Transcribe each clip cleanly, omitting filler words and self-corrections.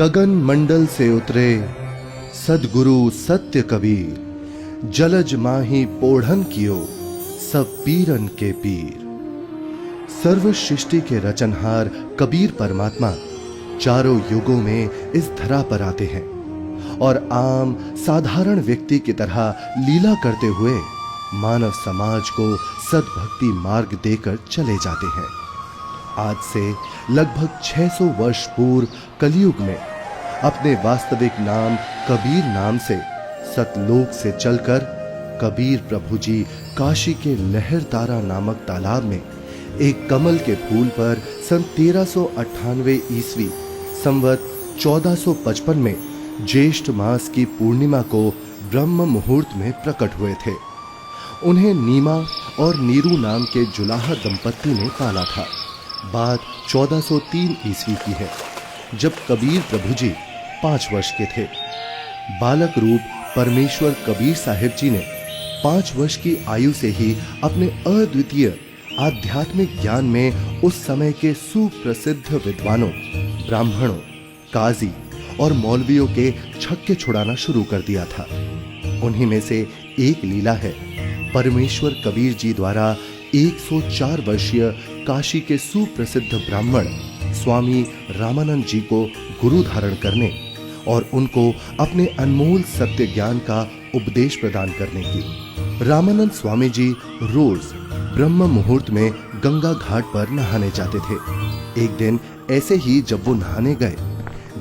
गगन मंडल से उतरे सदगुरु सत्य कबीर, जलज माही पोढ़न कियो सब पीरन के पीर। सर्व सृष्टि के रचनहार कबीर परमात्मा चारों युगों में इस धरा पर आते हैं और आम साधारण व्यक्ति की तरह लीला करते हुए मानव समाज को सद्भक्ति मार्ग देकर चले जाते हैं। आज से लगभग 600 वर्ष पूर्व कलयुग में अपने वास्तविक नाम कबीर नाम से सतलोक से चलकर कबीर प्रभु जी काशी के लहरतारा नामक तालाब में एक कमल के फूल पर सन 1398 ईस्वी संवत 1455 में ज्येष्ठ मास की पूर्णिमा को ब्रह्म मुहूर्त में प्रकट हुए थे। उन्हें नीमा और नीरू नाम के जुलाहा दंपत्ति ने पाला था। बात 1403 ईस्वी की है, जब कबीर प्रभु जी 5 वर्ष के थे। बालक रूप परमेश्वर कबीर साहिब जी ने 5 वर्ष की आयु से ही अपने अद्वितीय आध्यात्मिक ज्ञान में उस समय के सुप्रसिद्ध विद्वानों, ब्राह्मणों, काजी और मौलवियों के छक्के छुड़ाना शुरू कर दिया था। उन्हीं में से एक लीला है परमेश्वर कबीर जी द्वारा 104 वर्षीय काशी के सुप्रसिद्ध ब्राह्मण स्वामी रामानंद जी को गुरु धारण करने और उनको अपने अनमोल सत्य ज्ञान का उपदेश प्रदान करने की। रामानंद स्वामी जी रोज ब्रह्म मुहूर्त में गंगा घाट पर नहाने जाते थे। एक दिन ऐसे ही जब वो नहाने गए,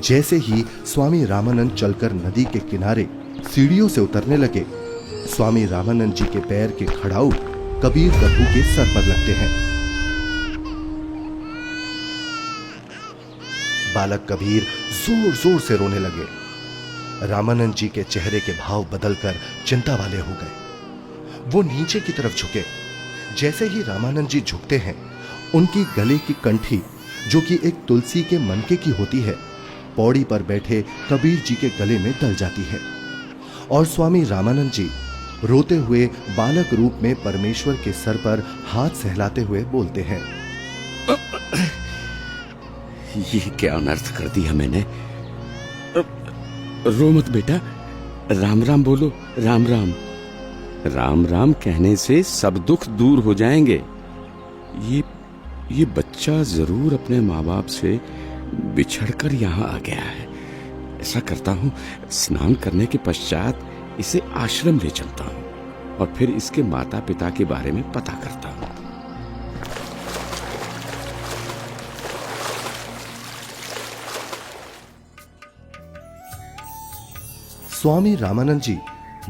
जैसे ही स्वामी रामानंद चलकर नदी के किनारे सीढ़ियों से उतरने लगे, स्वामी रामानंद जी के पैर के खड़ाऊ कबीर प्रभु के सर पर लगते हैं। बालक कबीर जोर जोर से रोने लगे। रामानंद जी के चेहरे के भाव बदलकर चिंता वाले हो गए। वो नीचे की तरफ झुके। जैसे ही रामानंद जी झुकते हैं, उनकी गले की कंठी, जो कि एक तुलसी के मनके की होती है, पौड़ी पर बैठे कबीर जी के गले में डल जाती है और स्वामी रामानंद जी रोते हुए बालक रूप में परमेश्वर के सर पर हाथ सहलाते हुए बोलते हैं, ये क्या अनर्थ कर दिया मैंने। रो मत बेटा, राम राम बोलो। राम राम। राम राम कहने से सब दुख दूर हो जाएंगे। ये बच्चा जरूर अपने माँ बाप से बिछड़कर यहाँ आ गया है। ऐसा करता हूँ, स्नान करने के पश्चात इसे आश्रम ले चलता हूँ और फिर इसके माता पिता के बारे में पता करता हूँ। स्वामी रामानंद जी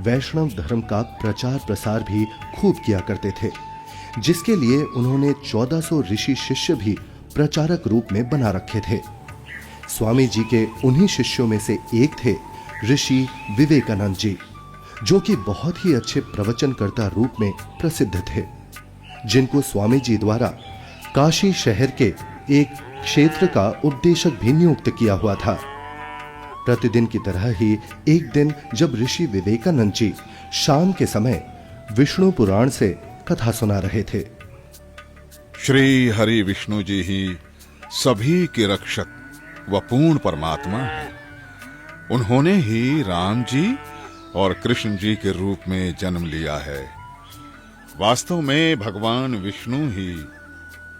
वैष्णव धर्म का प्रचार प्रसार भी खूब किया करते थे, जिसके लिए उन्होंने 1400 ऋषि शिष्य भी प्रचारक रूप में बना रखे थे। स्वामी जी के उन्हीं शिष्यों में से एक थे ऋषि विवेकानंद जी, जो कि बहुत ही अच्छे प्रवचनकर्ता रूप में प्रसिद्ध थे, जिनको स्वामी जी द्वारा काशी शहर के एक क्षेत्र का उपदेशक भी नियुक्त किया हुआ था। प्रतिदिन की तरह ही एक दिन जब ऋषि विवेकानंद जी शाम के समय विष्णु पुराण से कथा सुना रहे थे। श्री हरि विष्णु जी ही सभी के रक्षक व पूर्ण परमात्मा है। उन्होंने ही राम जी और कृष्ण जी के रूप में जन्म लिया है। वास्तव में भगवान विष्णु ही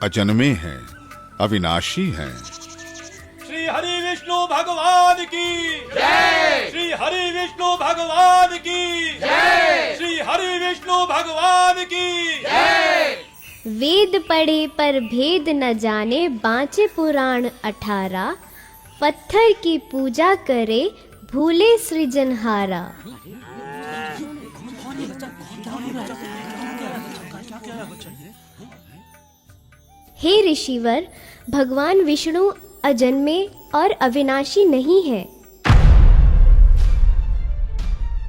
अजन्मे हैं, अविनाशी हैं। श्री हरि विष्णु भगवान की जय। श्री हरि विष्णु भगवान की जय। श्री हरि विष्णु भगवान की जय। वेद पढ़े पर भेद न जाने, बाँचे पुराण 18। पत्थर की पूजा करे, भूले सृजनहारा। हे ऋषिवर, भगवान विष्णु अजन्मे और अविनाशी नहीं है।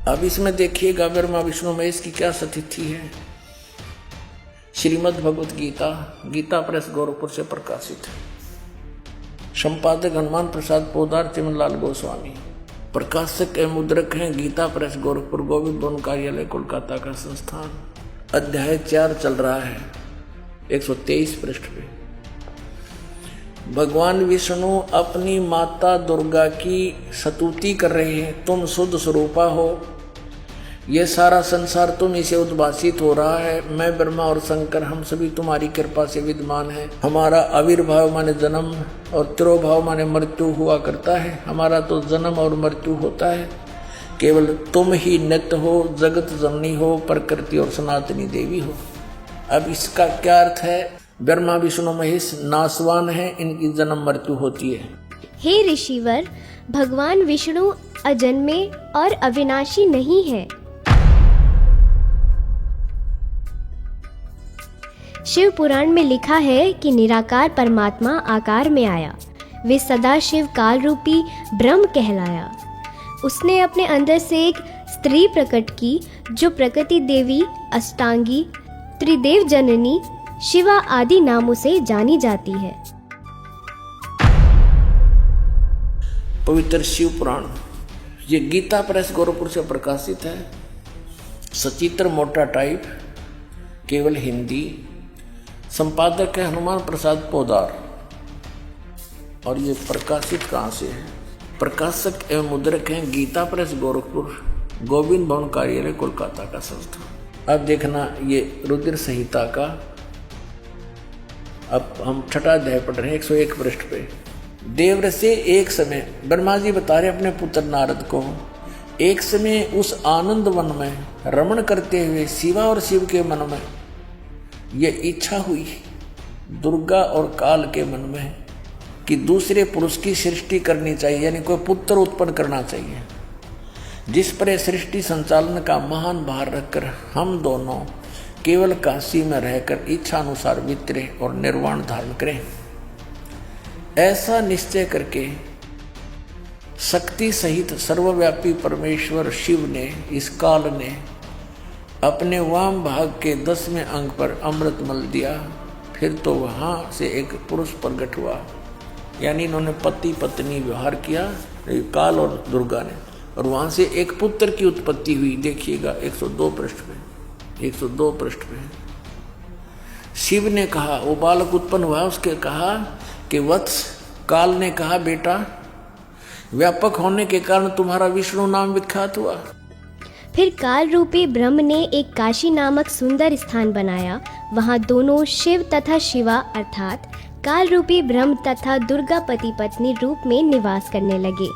अब इसमें देखिएगा ब्रह्मा विष्णु महेश की क्या स्थिति है। श्रीमद् भगवत गीता, गीता प्रेस गोरखपुर से प्रकाशित है। संपादक हनुमान प्रसाद पोदार, चिमनलाल गोस्वामी। प्रकाशक एवं मुद्रक हैं गीता प्रेस गोरखपुर, गोविंद भवन कार्यालय कोलकाता का संस्थान। अध्याय 4 चल रहा है, 123 पृष्ठ पे। भगवान विष्णु अपनी माता दुर्गा की स्तुति कर रहे हैं, तुम शुद्ध स्वरूपा हो, ये सारा संसार तुम इसे उद्भासित हो रहा है। मैं ब्रह्मा और शंकर हम सभी तुम्हारी कृपा से विद्यमान है। हमारा आविर्भाव माने जन्म और तिरोभाव माने मृत्यु हुआ करता है। हमारा तो जन्म और मृत्यु होता है, केवल तुम ही नित्य हो, जगत जननी हो, प्रकृति और सनातनी देवी हो। अब इसका क्या अर्थ है? ब्रह्मा विष्णु महेश नाशवान है, इनकी जन्म मृत्यु होती है। हे ऋषिवर, भगवान विष्णु अजन्मे और अविनाशी नहीं है। शिव पुराण में लिखा है कि निराकार परमात्मा आकार में आया। वे सदा शिव काल रूपी ब्रह्म कहलाया। उसने अपने अंदर से एक स्त्री प्रकट की जो प्रकृति देवी, अष्टांगी, त्रिदेव जननी, शिवा आदि नामों से जानी जाती है। पवित्र शिव पुराण ये गीता प्रेस गोरखपुर से प्रकाशित है। सचित्र मोटा टाइप, केवल हिंदी। संपादक है हनुमान प्रसाद पोदार। और ये प्रकाशित कहाँ से है? प्रकाशक एवं मुद्रक हैं गीता प्रेस गोरखपुर, गोविंद भवन कार्यालय कोलकाता का संस्था। अब देखना ये रुद्र संहिता का, अब हम छठा अध्याय पढ़ रहे हैं 101 पृष्ठ पे। देवव्रत से एक समय, ब्रह्मा जी बता रहे अपने पुत्र नारद को, एक समय उस आनंद वन में रमण करते हुए शिवा और शिव के मन में ये इच्छा हुई, दुर्गा और काल के मन में, कि दूसरे पुरुष की सृष्टि करनी चाहिए, यानी कोई पुत्र उत्पन्न करना चाहिए, जिस पर सृष्टि संचालन का महान भार रखकर हम दोनों केवल काशी में रहकर इच्छा अनुसार वितरे और निर्वाण धारण करें। ऐसा निश्चय करके शक्ति सहित सर्वव्यापी परमेश्वर शिव ने, इस काल ने, अपने वाम भाग के 10वें अंग पर अमृत मल दिया। फिर तो वहाँ से एक पुरुष प्रकट हुआ, यानी इन्होंने पति पत्नी व्यवहार किया, काल और दुर्गा ने, और वहाँ से एक पुत्र की उत्पत्ति हुई। देखिएगा 102 पृष्ठ पे, 102 पृष्ठ पे। शिव ने कहा, वो बालक उत्पन्न हुआ, उसके कहा कि वत्स, काल ने कहा बेटा, व्यापक होने के कारण तुम्हारा विष्णु नाम विख्यात हुआ। फिर काल रूपी ब्रह्म ने एक काशी नामक सुंदर स्थान बनाया। वहाँ दोनों शिव तथा शिवा अर्थात काल रूपी ब्रह्म तथा दुर्गा पति पत्नी रूप में निवास करने लगे।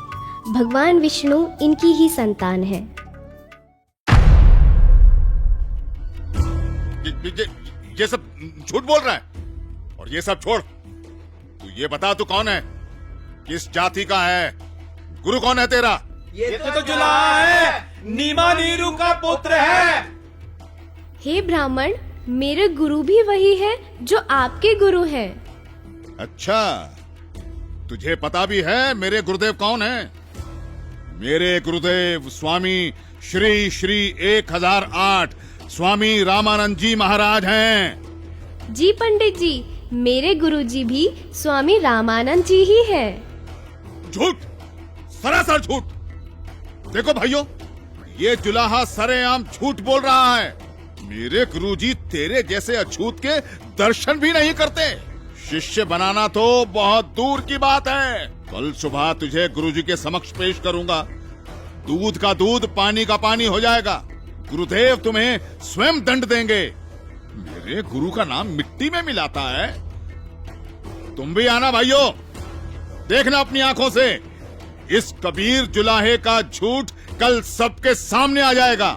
भगवान विष्णु इनकी ही संतान है। ये सब झूठ बोल रहा है, और ये सब छोड़, तू ये बता तू कौन है, किस जाति का है, गुरु कौन है तेरा? ये तो जुलाहा है, नीमा नीरू का पुत्र है। हे ब्राह्मण, मेरे गुरु भी वही है जो आपके गुरु हैं। अच्छा, तुझे पता भी है मेरे गुरुदेव कौन है? मेरे गुरुदेव स्वामी श्री श्री 1008 स्वामी रामानंद जी महाराज हैं। जी पंडित जी, मेरे गुरुजी भी स्वामी रामानंद जी ही हैं। झूठ, सरासर झूठ। देखो भाइयों, ये जुलाहा सरेआम झूठ बोल रहा है। मेरे गुरुजी तेरे जैसे अछूत के दर्शन भी नहीं करते। शिष्य बनाना तो बहुत दूर की बात है। कल सुबह तुझे गुरुजी के समक्ष पेश करूंगा। दूध का दूध, पानी का पानी हो जाएगा। गुरुदेव तुम्हें स्वयं दंड देंगे। मेरे गुरु का नाम मिट्टी में मिलाता है। तुम भी आना भाइयों, देखना अपनी आंखों से। इस कबीर जुलाहे का झूठ कल सबके सामने आ जाएगा।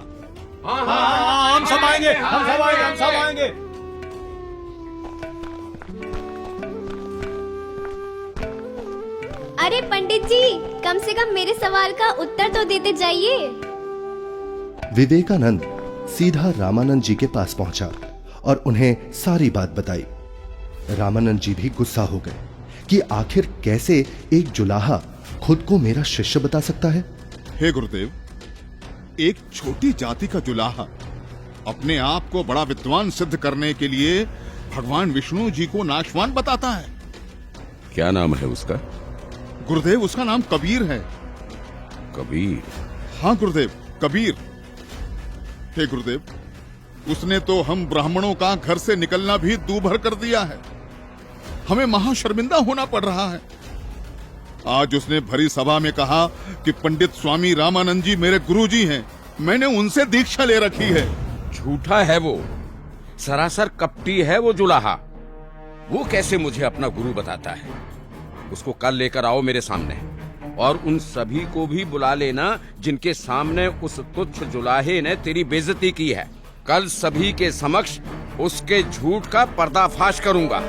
हाँ, हम सब आएंगे, हम सब आएंगे, हम सब आएंगे। अरे पंडित जी, कम से कम मेरे सवाल का उत्तर तो देते जाइए। विवेकानंद सीधा रामानंद जी के पास पहुंचा और उन्हें सारी बात बताई। रामानंद जी भी गुस्सा हो गए कि आखिर कैसे एक जुलाहा खुद को मेरा शिष्य बता सकता है। हे गुरुदेव, एक छोटी जाति का जुलाहा अपने आप को बड़ा विद्वान सिद्ध करने के लिए भगवान विष्णु जी को नाशवान बताता है। क्या नाम है उसका? गुरुदेव, उसका नाम कबीर है। कबीर? हाँ गुरुदेव, कबीर। हे गुरुदेव, उसने तो हम ब्राह्मणों का घर से निकलना भी दूभर कर दिया है। हमें महाशर्मिंदा होना पड़ रहा है। आज उसने भरी सभा में कहा कि पंडित स्वामी रामानंद जी मेरे गुरुजी हैं, मैंने उनसे दीक्षा ले रखी है। झूठा है वो, सरासर कपटी है वो जुलाहा। वो कैसे मुझे अपना गुरु बताता है? उसको कल लेकर आओ मेरे सामने, और उन सभी को भी बुला लेना जिनके सामने उस तुच्छ जुलाहे ने तेरी बेइज्जती की है। कल सभी के समक्ष उसके झूठ का पर्दाफाश करूंगा।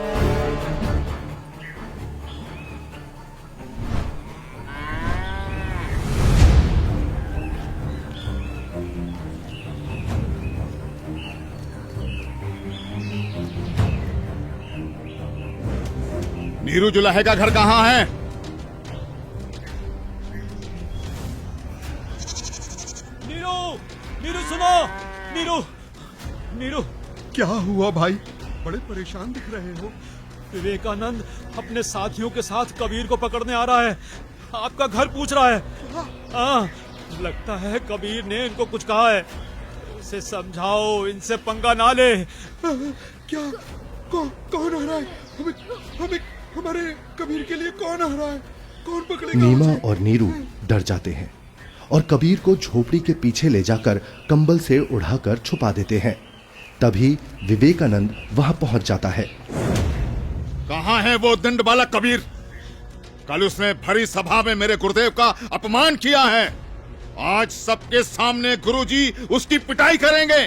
नीरू जुलाहे का घर कहाँ है? नीरू, नीरू सुनो, नीरू, नीरू। क्या हुआ भाई? बड़े परेशान दिख रहे हो। विवेकानंद अपने साथियों के साथ कबीर को पकड़ने आ रहा है। आपका घर पूछ रहा है। हाँ, लगता है कबीर ने इनको कुछ कहा है। इसे समझाओ, इनसे पंगा ना ले। क्या? कौन आ रहा है? हमें हमारे कबीर के लिए कौन आ रहा है? कौन पकड़ेगा? नीमा और नीरू डर जाते हैं और कबीर को झोपड़ी के पीछे ले जाकर कंबल से उड़ाकर छुपा देते हैं। तभी विवेकानंद वहां पहुंच जाता है। कहाँ है वो दंड बालक कबीर? कल उसने भरी सभा में मेरे गुरुदेव का अपमान किया है। आज सबके सामने गुरुजी उसकी पिटाई करेंगे।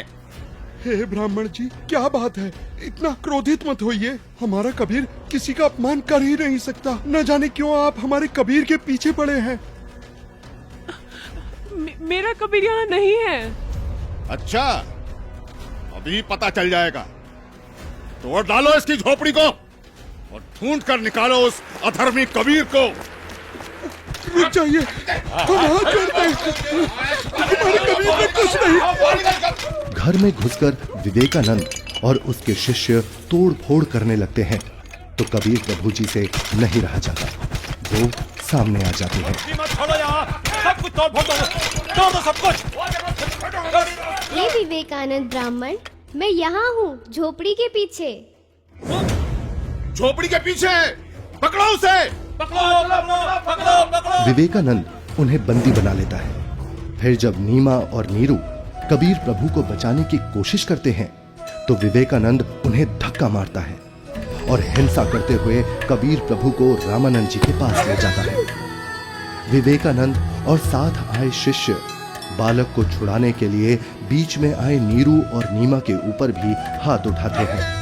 हे ब्राह्मण जी, क्या बात है? इतना क्रोधित मत होइए। हमारा कबीर किसी का अपमान कर ही नहीं सकता। न जाने क्यों आप हमारे कबीर के पीछे पड़े हैं। मेरा कबीर यहाँ नहीं है। अच्छा, अभी पता चल जाएगा। तोड़ डालो इसकी झोपड़ी को और ढूंढ कर निकालो उस अधर्मी कबीर को। रुक जाइए, हम हाथ जोड़ते हैं। हमारे कबीर ने कुछ नहीं। घर में घुसकर विवेकानंद और उसके शिष्य तोड़ फोड़ करने लगते हैं तो कबीर प्रभु जी से नहीं रहा जाता। वो सामने आ जाते हैं। मत छोड़ो यहाँ, सब कुछ तोड़ फोड़ दो सब कुछ। ये विवेकानंद ब्राह्मण, मैं यहाँ हूँ झोपड़ी के पीछे। झोपड़ी के पीछे? पकड़ो उसे। पकड़ो। विवेकानंद उन्हें बंदी बना लेता है। फिर जब नीमा और नीरू कबीर प्रभु को बचाने की कोशिश करते हैं तो विवेकानंद उन्हें धक्का मारता है और हिंसा करते हुए कबीर प्रभु को रामानंद जी के पास ले जाता है। विवेकानंद और साथ आए शिष्य बालक को छुड़ाने के लिए बीच में आए नीरू और नीमा के ऊपर भी हाथ उठाते हैं।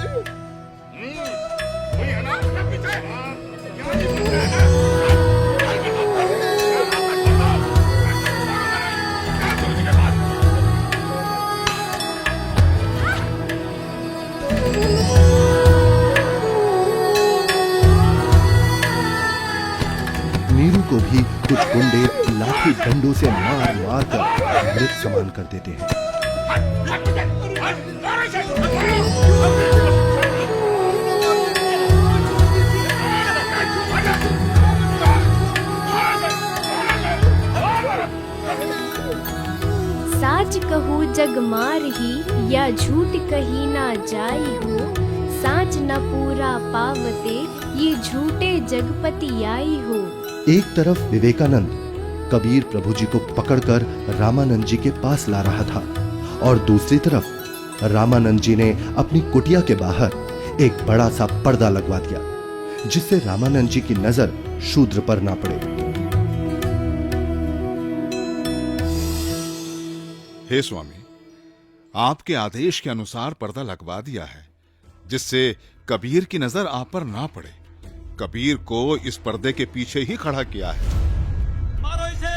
नीरू को भी कुछ गुंडे लाठी डंडों से मार मार कर मृत समान कर देते हैं। साच कहू जग मार ही, या झूठ कही ना जाई हो। साच न पूरा पावते, ये झूठे जगपति आई हो। एक तरफ विवेकानंद कबीर प्रभु जी को पकड़कर रामानंद जी के पास ला रहा था और दूसरी तरफ रामानंद जी ने अपनी कुटिया के बाहर एक बड़ा सा पर्दा लगवा दिया जिससे रामानंद जी की नजर शूद्र पर ना पड़े। हे स्वामी, आपके आदेश के अनुसार पर्दा लगवा दिया है जिससे कबीर की नजर आप पर ना पड़े। कबीर को इस पर्दे के पीछे ही खड़ा किया है। मारो इसे,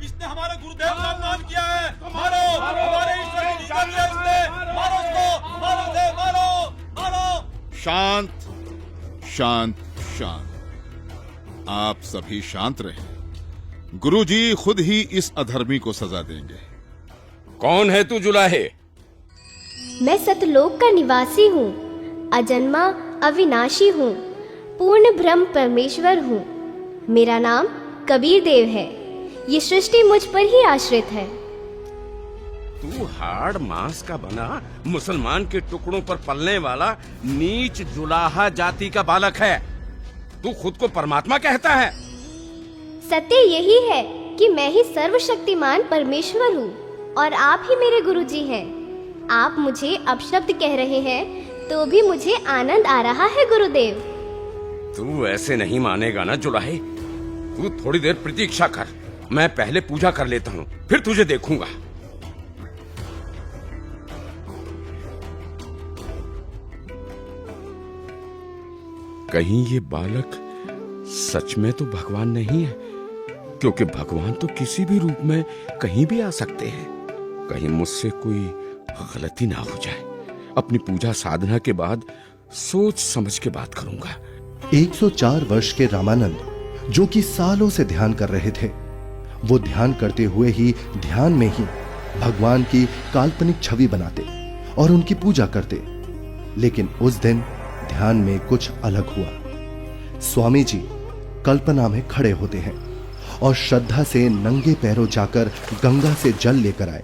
इसने हमारे गुरुदेव का अपमान किया है। मारो, हमारे ईश्वर की निंदा की है इसने। मारो इसको, मारो इसे, मारो। शांत शांत शांत। आप सभी शांत रहें। गुरुजी खुद ही इस अधर्मी को सजा देंगे। कौन है तू जुलाहे? मैं सतलोक का निवासी हूँ, अजन्मा अविनाशी हूँ, पूर्ण ब्रह्म परमेश्वर हूँ। मेरा नाम कबीर देव है। ये सृष्टि मुझ पर ही आश्रित है। तू हाड़ मांस का बना मुसलमान के टुकड़ों पर पलने वाला नीच जुलाहा जाति का बालक है। तू खुद को परमात्मा कहता है? सत्य यही है कि मैं ही सर्वशक्तिमान परमेश्वर हूँ और आप ही मेरे गुरुजी हैं। आप मुझे अपशब्द कह रहे हैं तो भी मुझे आनंद आ रहा है गुरुदेव। तू ऐसे नहीं मानेगा ना जुलाहे। तू थोड़ी देर प्रतीक्षा कर, मैं पहले पूजा कर लेता हूँ, फिर तुझे देखूंगा। कहीं ये बालक सच में तो भगवान नहीं है, क्योंकि भगवान तो किसी भी रूप में कहीं भी आ सकते हैं। कहीं मुझसे कोई गलती ना हो जाए। अपनी पूजा साधना के बाद सोच समझ के बात करूंगा। 104 वर्ष के रामानंद जो कि सालों से ध्यान कर रहे थे, वो ध्यान करते हुए ही ध्यान में ही भगवान की काल्पनिक छवि बनाते और उनकी पूजा करते। लेकिन उस दिन ध्यान में कुछ अलग हुआ। स्वामी जी कल्पना में खड़े होते हैं और श्रद्धा से नंगे पैरों जाकर गंगा से जल लेकर आए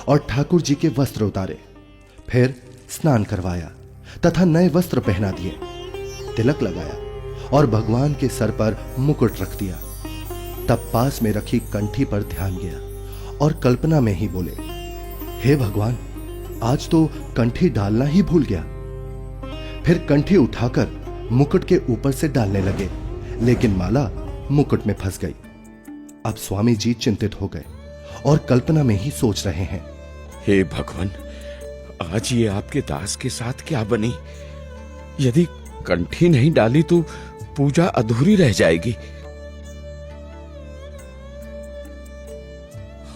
और ठाकुर जी के वस्त्र उतारे, फिर स्नान करवाया तथा नए वस्त्र पहना दिए, तिलक लगाया और भगवान के सर पर मुकुट रख दिया। तब पास में रखी कंठी पर ध्यान गया और कल्पना में ही बोले, हे भगवान, आज तो कंठी डालना ही भूल गया। फिर कंठी उठाकर मुकुट के ऊपर से डालने लगे, लेकिन माला मुकुट में फंस गई। अब स्वामी जी चिंतित हो गए और कल्पना में ही सोच रहे हैं, हे भगवान, आज ये आपके दास के साथ क्या बनी? यदि कंठी नहीं डाली तो पूजा अधूरी रह जाएगी,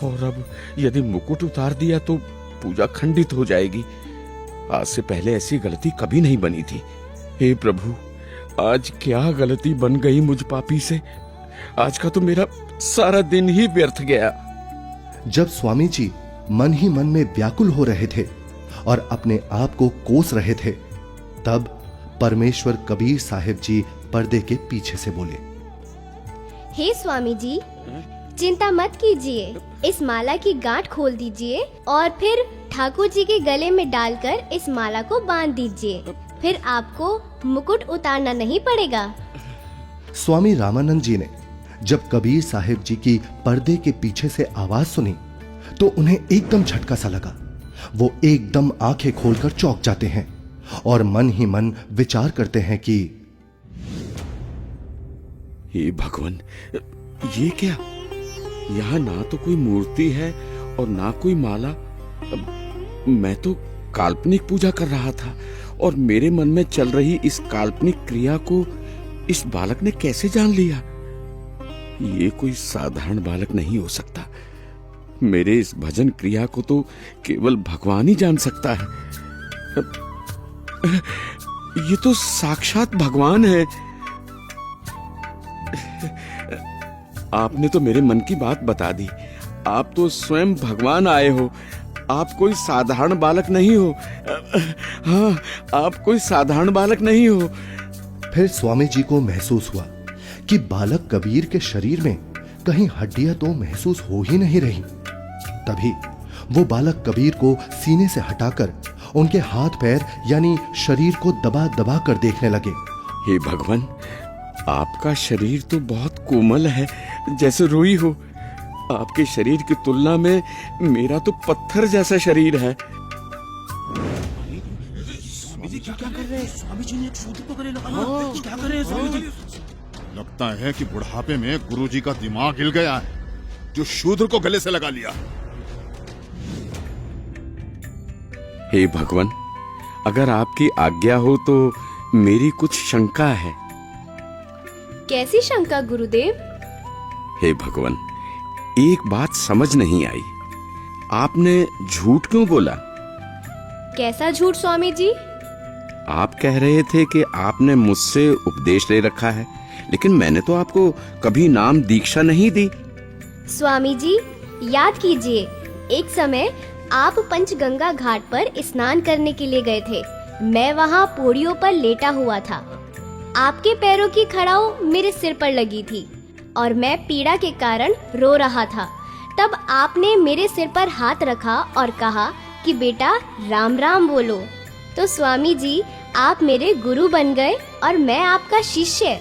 और अब यदि मुकुट उतार दिया तो पूजा खंडित हो जाएगी। आज से पहले ऐसी गलती कभी नहीं बनी थी। हे प्रभु, आज क्या गलती बन गई मुझ पापी से? आज का तो मेरा सारा दिन ही व्यर्थ गया। जब स्वामी जी मन ही मन में व्याकुल हो रहे थे और अपने आप को कोस रहे थे, तब परमेश्वर कबीर साहिब जी पर्दे के पीछे से बोले, हे स्वामी जी, चिंता मत कीजिए, इस माला की गांठ खोल दीजिए और फिर ठाकुर जी के गले में डालकर इस माला को बांध दीजिए, फिर आपको मुकुट उतारना नहीं पड़ेगा। स्वामी रामानंद जी ने जब कबीर साहिब जी की पर्दे के पीछे से आवाज सुनी तो उन्हें एकदम झटका सा लगा। वो एकदम आंखें खोलकर चौंक जाते हैं और मन ही मन विचार करते हैं कि हे भगवान, ये क्या? यहाँ ना तो कोई मूर्ति है और ना कोई माला। मैं तो काल्पनिक पूजा कर रहा था और मेरे मन में चल रही इस काल्पनिक क्रिया को इस बालक ने कैसे जान लिया? ये कोई साधारण बालक नहीं हो सकता। मेरे इस भजन क्रिया को तो केवल भगवान ही जान सकता है। ये तो साक्षात भगवान है। आपने तो मेरे मन की बात बता दी। आप तो स्वयं भगवान आए हो। आप कोई साधारण बालक नहीं हो। हाँ, आप कोई साधारण बालक नहीं हो। फिर स्वामी जी को महसूस हुआ कि बालक कबीर के शरीर में कहीं हड्डियां तो महसूस हो ही नहीं रही। तभी वो बालक कबीर को सीने से हटाकर उनके हाथ पैर यानी शरीर को दबा दबा कर देखने लगे। हे भगवान, आपका शरीर तो बहुत कोमल है, जैसे रुई हो। आपके शरीर की तुलना में मेरा तो पत्थर जैसा शरीर है। स्वामी जी क्या कर रहे हैं? स्वामी जी ने एक शूद्र को गले लगाया। क्या कर रहे हैं स्वामी जी? लगता है कि बुढ़ापे में गुरुजी का दिमाग हिल गया है, जो शूद्र को गले से लगा लिया। हे भगवान, अगर आपकी आज्ञा हो तो मेरी कुछ शंका है। कैसी शंका गुरुदेव? हे भगवान, एक बात समझ नहीं आई। आपने झूठ क्यों बोला? कैसा झूठ स्वामी जी? आप कह रहे थे कि आपने मुझसे उपदेश ले रखा है, लेकिन मैंने तो आपको कभी नाम दीक्षा नहीं दी। स्वामी जी, याद कीजिए, एक समय आप पंचगंगा घाट पर स्नान करने के लिए गए थे। मैं वहाँ पौड़ियों पर लेटा हुआ था। आपके पैरों की खड़ाऊ मेरे सिर पर लगी थी और मैं पीड़ा के कारण रो रहा था। तब आपने मेरे सिर पर हाथ रखा और कहा कि बेटा राम राम बोलो। तो स्वामी जी, आप मेरे गुरु बन गए और मैं आपका शिष्य।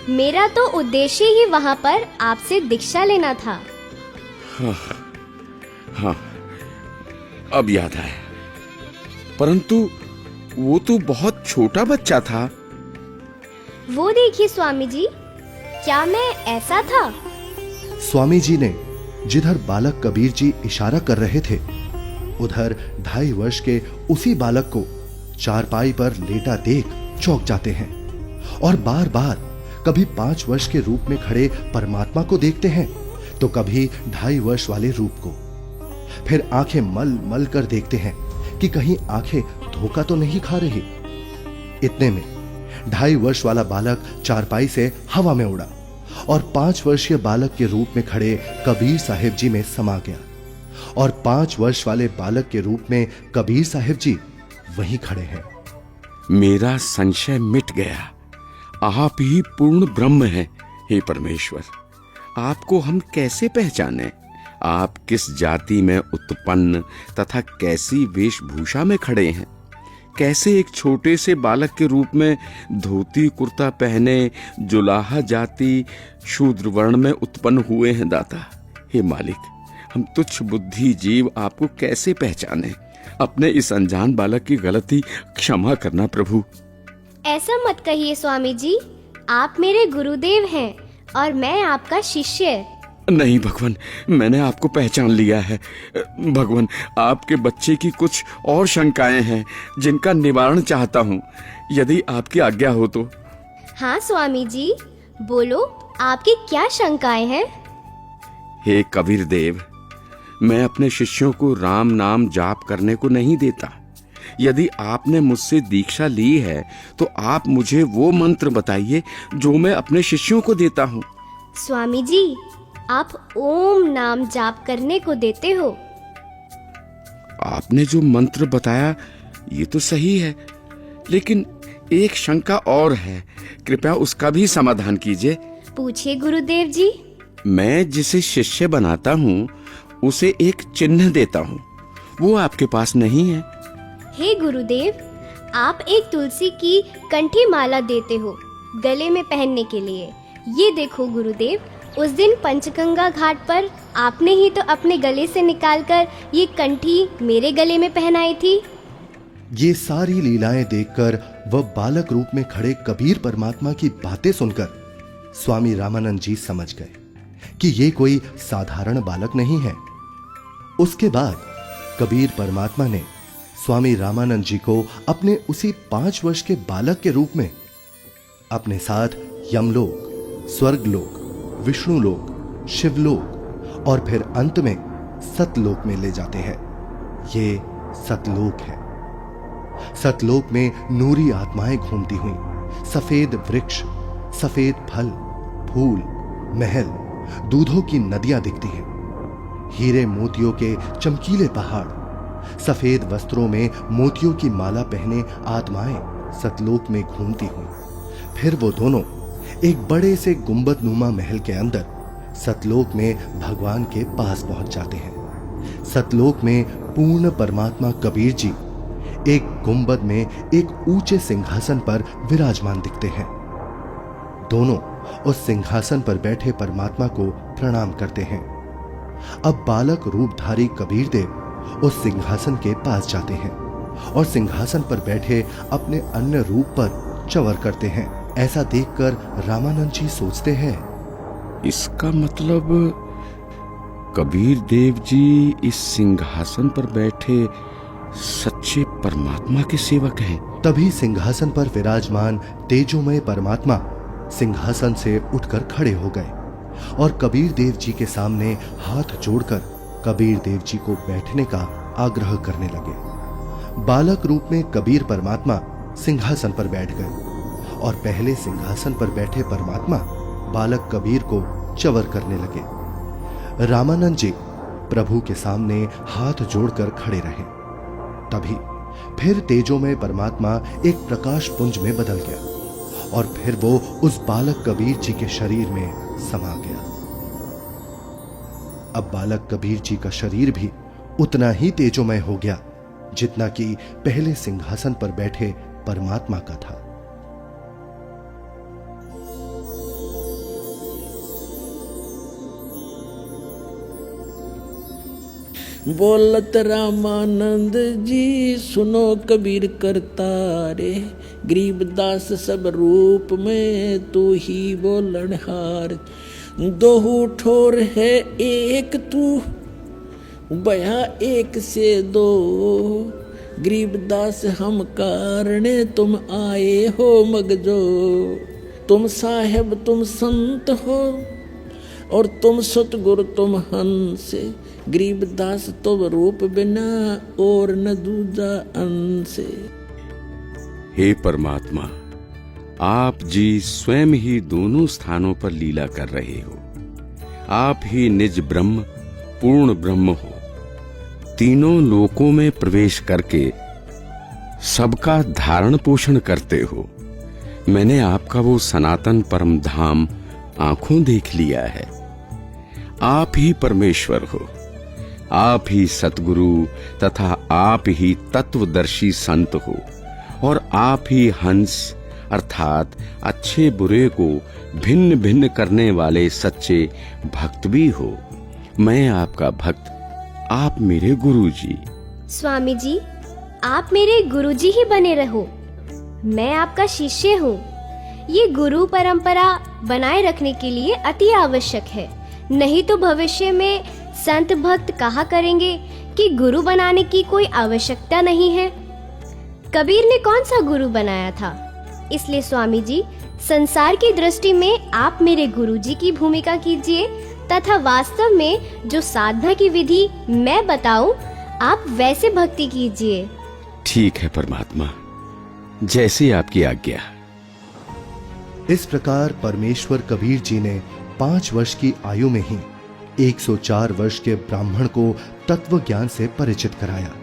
मेरा तो उद्देश्य ही वहां पर आपसे दीक्षा लेना था। हाँ, अब याद आया। परंतु वो तो बहुत छोटा बच्चा था। वो देखिए स्वामी जी, क्या मैं ऐसा था? स्वामी जी ने जिधर बालक कबीर जी इशारा कर रहे थे, उधर 2.5 वर्ष के उसी बालक को चारपाई पर लेटा देख चौंक जाते हैं और बार बार कभी 5 वर्ष के रूप में खड़े परमात्मा को देखते हैं तो कभी 2.5 वर्ष वाले रूप को। फिर आंखें मल मल कर देखते हैं कि कहीं आंखें धोखा तो नहीं खा रही। इतने में 2.5 वर्ष वाला बालक चारपाई से हवा में उड़ा और 5 वर्षीय बालक के रूप में खड़े कबीर साहिब जी में समा गया और 5 वर्ष वाले बालक के रूप में कबीर साहिब जी वहीं खड़े हैं। मेरा संशय मिट गया। आप ही पूर्ण ब्रह्म हैं। हे परमेश्वर, आपको हम कैसे पहचानें? आप किस जाति में उत्पन्न तथा कैसी वेशभूषा में खड़े हैं? कैसे एक छोटे से बालक के रूप में धोती कुर्ता पहने जुलाहा जाति शूद्र वर्ण में उत्पन्न हुए हैं दाता? हे मालिक, हम तुच्छ बुद्धि जीव आपको कैसे पहचाने? अपने इस अनजान बालक की गलती क्षमा करना प्रभु। ऐसा मत कहिए स्वामी जी, आप मेरे गुरुदेव हैं और मैं आपका शिष्य। नहीं भगवान, मैंने आपको पहचान लिया है। भगवान, आपके बच्चे की कुछ और शंकाएं हैं जिनका निवारण चाहता हूँ, यदि आपकी आज्ञा हो तो। हाँ स्वामी जी, बोलो, आपकी क्या शंकाएं हैं? हे कबीर देव, मैं अपने शिष्यों को राम नाम जाप करने को नहीं देता। यदि आपने मुझसे दीक्षा ली है तो आप मुझे वो मंत्र बताइए जो मैं अपने शिष्यों को देता हूँ। स्वामी जी, आप ओम नाम जाप करने को देते हो। आपने जो मंत्र बताया ये तो सही है, लेकिन एक शंका और है, कृपया उसका भी समाधान कीजिए। पूछिए गुरुदेव जी। मैं जिसे शिष्य बनाता हूँ उसे एक चिन्ह देता हूँ, वो आपके पास नहीं है। हे गुरुदेव, आप एक तुलसी की कंठी माला देते हो गले में पहनने के लिए। ये देखो गुरुदेव, उस दिन पंचगंगा घाट पर आपने ही तो अपने गले से निकालकर ये कंठी मेरे गले में पहनाई थी। ये सारी लीलाएं देखकर वह बालक रूप में खड़े कबीर परमात्मा की बातें सुनकर स्वामी रामानंद जी समझ गए कि ये कोई साधारण बालक नहीं है। उसके बाद कबीर परमात्मा ने स्वामी रामानंद जी को अपने उसी 5 वर्ष के बालक के रूप में अपने साथ यमलोक, स्वर्गलोक, विष्णुलोक, शिवलोक और फिर अंत में सतलोक में ले जाते हैं। ये सतलोक है। सतलोक में नूरी आत्माएं घूमती हुई, सफेद वृक्ष, सफेद फल, फूल, महल, दूधों की नदियां दिखती हैं। हीरे मोतियों के चमकीले पहाड़, सफेद वस्त्रों में मोतियों की माला पहने आत्माएं सतलोक में घूमती हुई। फिर वो दोनों एक बड़े से गुंबद नुमा महल के अंदर सतलोक में भगवान के पास पहुंच जाते हैं। सतलोक में पूर्ण परमात्मा कबीर जी एक गुंबद में एक ऊंचे सिंहासन पर विराजमान दिखते हैं। दोनों उस सिंहासन पर बैठे परमात्मा को प्रणाम करते हैं। अब बालक रूपधारी कबीर देव उस सिंहासन के पास जाते हैं और सिंहासन पर बैठे अपने अन्य रूप पर चवर करते हैं। ऐसा देखकर रामानंद जी सोचते हैं, इसका मतलब कबीर देव जी इस सिंहासन पर बैठे सच्चे परमात्मा के सेवक हैं। तभी सिंहासन पर विराजमान तेजोमय परमात्मा सिंहासन से उठकर खड़े हो गए और कबीर देव जी के सामने हाथ जोड़कर कबीर देव जी को बैठने का आग्रह करने लगे। बालक रूप में कबीर परमात्मा सिंहासन पर बैठ गए और पहले सिंहासन पर बैठे परमात्मा बालक कबीर को चवर करने लगे। रामानंद जी प्रभु के सामने हाथ जोड़कर खड़े रहे। तभी फिर तेजोमय परमात्मा एक प्रकाश पुंज में बदल गया और फिर वो उस बालक कबीर जी के शरीर में समा गया। अब बालक कबीर जी का शरीर भी उतना ही तेजोमय हो गया जितना कि पहले सिंहासन पर बैठे परमात्मा का था। बोलत रामानंद जी सुनो कबीर करतारे, गरीबदास सब रूप में तू ही बोलनहार। दोहू ठोर है एक तू, बया एक से दो, गरीबदास हम कारणे तुम आए हो मगजो। तुम साहेब तुम संत हो और तुम सतगुरु तुम हंस, गरीबदास तुम रूप बिना और न दूजा अंश। हे परमात्मा, आप जी स्वयं ही दोनों स्थानों पर लीला कर रहे हो। आप ही निज ब्रह्म पूर्ण ब्रह्म हो। तीनों लोकों में प्रवेश करके सबका धारण पोषण करते हो। मैंने आपका वो सनातन परम धाम आंखों देख लिया है। आप ही परमेश्वर हो, आप ही सतगुरु तथा आप ही तत्वदर्शी संत हो, और आप ही हंस अर्थात अच्छे बुरे को भिन्न भिन्न करने वाले सच्चे भक्त भी हो। मैं आपका भक्त, आप मेरे गुरु जी। स्वामी जी, आप मेरे गुरुजी ही बने रहो। मैं आपका शिष्य हूँ। ये गुरु परंपरा बनाए रखने के लिए अति आवश्यक है, नहीं तो भविष्य में संत भक्त कहा करेंगे कि गुरु बनाने की कोई आवश्यकता नहीं है। कबीर ने कौन सा गुरु बनाया था? इसलिए स्वामी जी, संसार की दृष्टि में आप मेरे गुरुजी की भूमिका कीजिए तथा वास्तव में जो साधना की विधि मैं बताऊं, आप वैसे भक्ति कीजिए। ठीक है परमात्मा, जैसी आपकी आज्ञा। इस प्रकार परमेश्वर कबीर जी ने 5 वर्ष की आयु में ही 104 वर्ष के ब्राह्मण को तत्व ज्ञान से परिचित कराया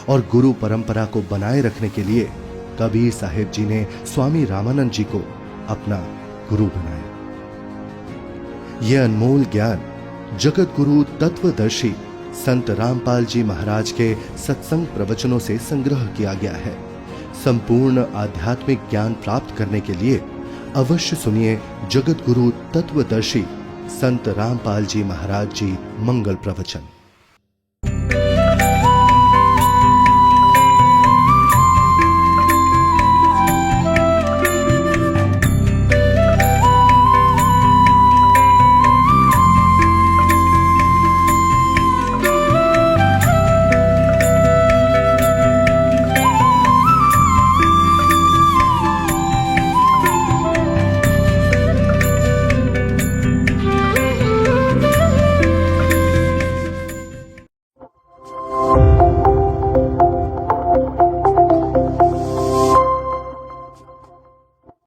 और गुरु परंपरा को बनाए रखने के लिए कबीर साहिब जी ने स्वामी रामानंद जी को अपना गुरु बनाया। यह अनमोल ज्ञान जगत गुरु तत्वदर्शी संत रामपाल जी महाराज के सत्संग प्रवचनों से संग्रह किया गया है। संपूर्ण आध्यात्मिक ज्ञान प्राप्त करने के लिए अवश्य सुनिए जगत गुरु तत्वदर्शी संत रामपाल जी महाराज जी मंगल प्रवचन।